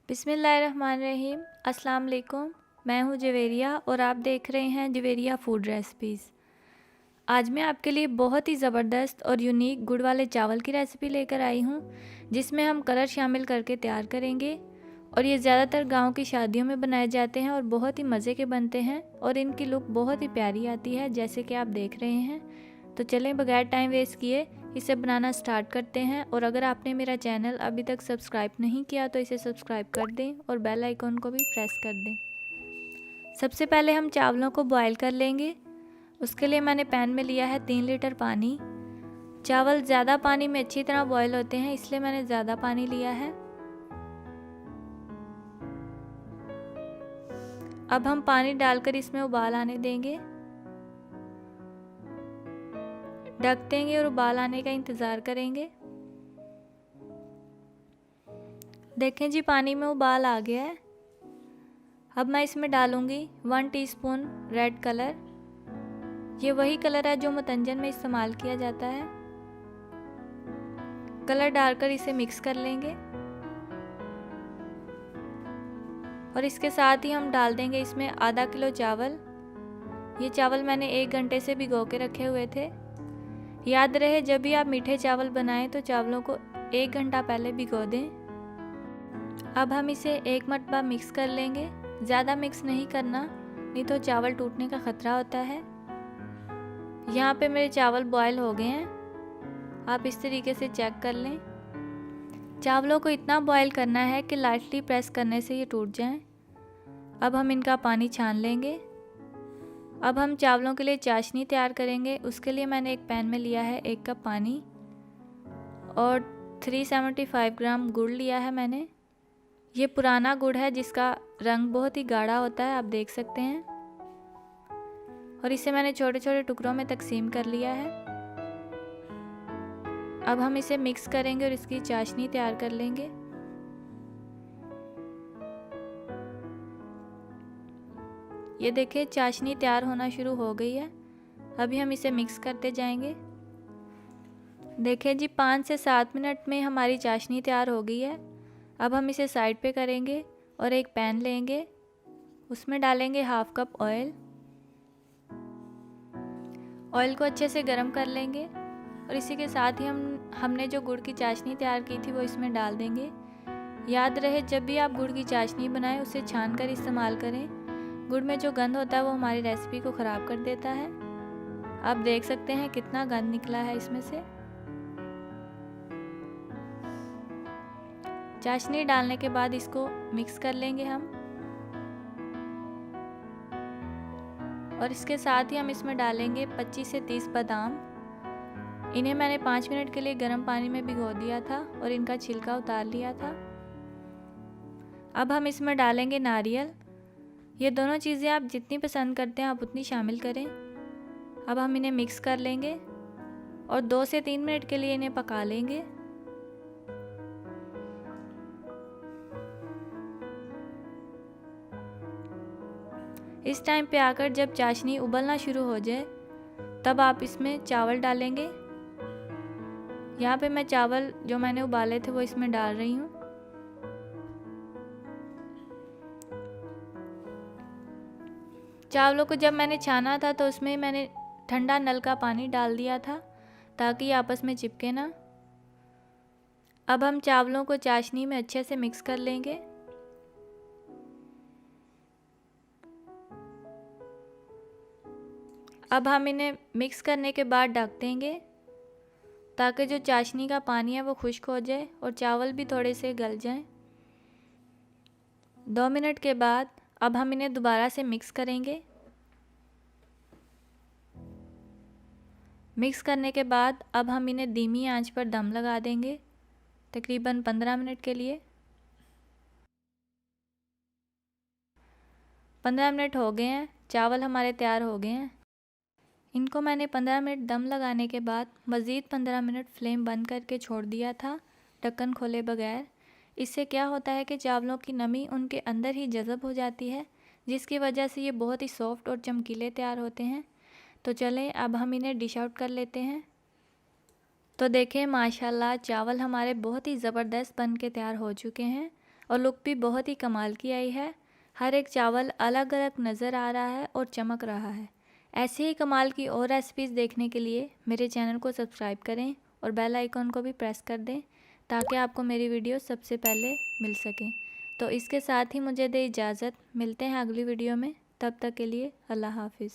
बिस्मिल्लाहिर्रहमानिर्रहीम। अस्सलाम वालेकुम। मैं हूँ जवेरिया और आप देख रहे हैं जवेरिया फूड रेसिपीज़। आज मैं आपके लिए बहुत ही ज़बरदस्त और यूनिक गुड़ वाले चावल की रेसिपी लेकर आई हूँ, जिसमें हम कलर शामिल करके तैयार करेंगे। और ये ज़्यादातर गांव की शादियों में बनाए जाते हैं और बहुत ही मज़े के बनते हैं और इनकी लुक बहुत ही प्यारी आती है, जैसे कि आप देख रहे हैं। तो चलें बगैर टाइम वेस्ट किए इसे बनाना स्टार्ट करते हैं। और अगर आपने मेरा चैनल अभी तक सब्सक्राइब नहीं किया तो इसे सब्सक्राइब कर दें और बेल आइकन को भी प्रेस कर दें। सबसे पहले हम चावलों को बॉईल कर लेंगे। उसके लिए मैंने पैन में लिया है 3 लीटर पानी। चावल ज़्यादा पानी में अच्छी तरह बॉईल होते हैं, इसलिए मैंने ज़्यादा पानी लिया है। अब हम पानी डालकर इसमें उबाल आने देंगे, ढक देंगे और उबाल आने का इंतज़ार करेंगे। देखें जी, पानी में उबाल आ गया है। अब मैं इसमें डालूंगी 1 टीस्पून रेड कलर। ये वही कलर है जो मतंजन में इस्तेमाल किया जाता है। कलर डालकर इसे मिक्स कर लेंगे और इसके साथ ही हम डाल देंगे इसमें आधा किलो चावल। ये चावल मैंने 1 घंटे से भिगो के रखे हुए थे। याद रहे, जब भी आप मीठे चावल बनाएं तो चावलों को 1 घंटा पहले भिगो दें। अब हम इसे एक मरतबा मिक्स कर लेंगे। ज़्यादा मिक्स नहीं करना, नहीं तो चावल टूटने का ख़तरा होता है। यहाँ पे मेरे चावल बॉयल हो गए हैं, आप इस तरीके से चेक कर लें। चावलों को इतना बॉयल करना है कि लाइटली प्रेस करने से ये टूट जाएं। अब हम इनका पानी छान लेंगे। अब हम चावलों के लिए चाशनी तैयार करेंगे। उसके लिए मैंने एक पैन में लिया है 1 कप पानी और 375 ग्राम गुड़ लिया है मैंने। ये पुराना गुड़ है जिसका रंग बहुत ही गाढ़ा होता है, आप देख सकते हैं। और इसे मैंने छोटे छोटे टुकड़ों में तकसीम कर लिया है। अब हम इसे मिक्स करेंगे और इसकी चाशनी तैयार कर लेंगे। ये देखिए, चाशनी तैयार होना शुरू हो गई है। अभी हम इसे मिक्स करते जाएंगे। देखिए जी, 5 से 7 मिनट में हमारी चाशनी तैयार हो गई है। अब हम इसे साइड पे करेंगे और एक पैन लेंगे, उसमें डालेंगे 1/2 कप ऑयल। ऑयल को अच्छे से गर्म कर लेंगे और इसी के साथ ही हमने जो गुड़ की चाशनी तैयार की थी वो इसमें डाल देंगे। याद रहे, जब भी आप गुड़ की चाशनी बनाएं उसे छान कर इस्तेमाल करें। गुड़ में जो गंध होता है वो हमारी रेसिपी को ख़राब कर देता है। आप देख सकते हैं कितना गंध निकला है इसमें से। चाशनी डालने के बाद इसको मिक्स कर लेंगे हम। और इसके साथ ही हम इसमें डालेंगे 25 से 30 बादाम। इन्हें मैंने 5 मिनट के लिए गर्म पानी में भिगो दिया था और इनका छिलका उतार लिया था। अब हम इसमें डालेंगे नारियल। ये दोनों चीज़ें आप जितनी पसंद करते हैं आप उतनी शामिल करें। अब हम इन्हें मिक्स कर लेंगे और 2 से 3 मिनट के लिए इन्हें पका लेंगे। इस टाइम पे आकर जब चाशनी उबलना शुरू हो जाए तब आप इसमें चावल डालेंगे। यहाँ पे मैं चावल जो मैंने उबाले थे वो इसमें डाल रही हूँ। चावलों को जब मैंने छाना था तो उसमें मैंने ठंडा नल का पानी डाल दिया था ताकि ये आपस में चिपके ना। अब हम चावलों को चाशनी में अच्छे से मिक्स कर लेंगे। अब हम इन्हें मिक्स करने के बाद ढक देंगे ताकि जो चाशनी का पानी है वो खुश्क हो जाए और चावल भी थोड़े से गल जाएं। 2 मिनट के बाद अब हम इन्हें दोबारा से मिक्स करेंगे। मिक्स करने के बाद अब हम इन्हें धीमी आंच पर दम लगा देंगे तकरीबन 15 मिनट के लिए। 15 मिनट हो गए हैं, चावल हमारे तैयार हो गए हैं। इनको मैंने 15 मिनट दम लगाने के बाद मज़ीद 15 मिनट फ्लेम बंद करके छोड़ दिया था, ढक्कन खोले बगैर। इससे क्या होता है कि चावलों की नमी उनके अंदर ही जज़ब हो जाती है, जिसकी वजह से ये बहुत ही सॉफ्ट और चमकीले तैयार होते हैं। तो चलें अब हम इन्हें डिश आउट कर लेते हैं। तो देखें, माशाल्लाह चावल हमारे बहुत ही ज़बरदस्त बन के तैयार हो चुके हैं। और लुक भी बहुत ही कमाल की आई है। हर एक चावल अलग अलग नज़र आ रहा है और चमक रहा है। ऐसे ही कमाल की और रेसिपीज़ देखने के लिए मेरे चैनल को सब्सक्राइब करें और बेल आइकॉन को भी प्रेस कर दें ताकि आपको मेरी वीडियो सबसे पहले मिल सके। तो इसके साथ ही मुझे दे इजाज़त, मिलते हैं अगली वीडियो में। तब तक के लिए अल्लाह हाफिज़।